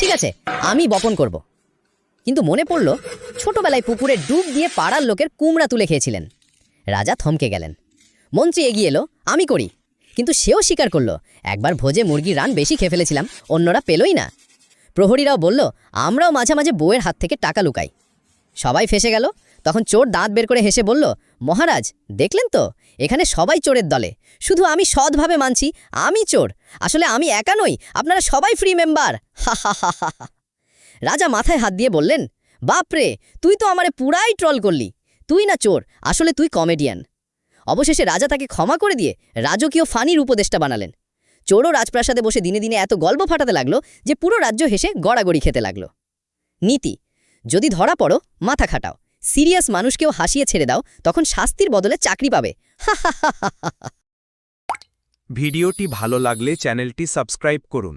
ঠিক আছে, আমি বপন করব। কিন্তু মনে পড়ল ছোটবেলায় পুকুরে ডুব দিয়ে পাড়ার লোকের কুমড়া তুলে খেয়েছিলেন। রাজা থমকে গেলেন। মন্ত্রী এগিয়ে এলো, আমি করি। কিন্তু সেও স্বীকার করলো, একবার ভোজে মুরগির রান বেশি খেয়ে ফেলেছিলাম, অন্যরা পেলই না। প্রহরীরাও বলল, আমরাও মাঝে মাঝে বউয়ের হাত থেকে টাকা লুকাই। সবাই ফেসে গেল। তখন চোর দাঁত বের করে হেসে বলল, মহারাজ দেখলেন তো, এখানে সবাই চোরের দলে, শুধু আমি সৎভাবে মানছি আমি চোর। আসলে আমি একা নই, আপনারা সবাই ফ্রি মেম্বার। হা হা হা হা। রাজা মাথায় হাত দিয়ে বললেন, বাপরে, তুই তো আমারে পুরাই ট্রল করলি। তুই না চোর, আসলে তুই কমেডিয়ান। অবশেষে রাজা তাকে ক্ষমা করে দিয়ে রাজকীয় ফানির উপদেষ্টা বানালেন। চোরও রাজপ্রাসাদে বসে দিনে দিনে এত গল্প ফাটাতে লাগলো যে পুরো রাজ্য হেসে গড়াগড়ি খেতে লাগলো। নীতি: যদি ধরা পড়ো, মাথা খাটাও। সিরিয়াস মানুষকেও হাসিয়ে ছেড়ে দাও, তখন শাস্তির বদলে চাকরি পাবে। হা হা হা হা। ভিডিওটি ভালো লাগলে চ্যানেলটি সাবস্ক্রাইব করুন।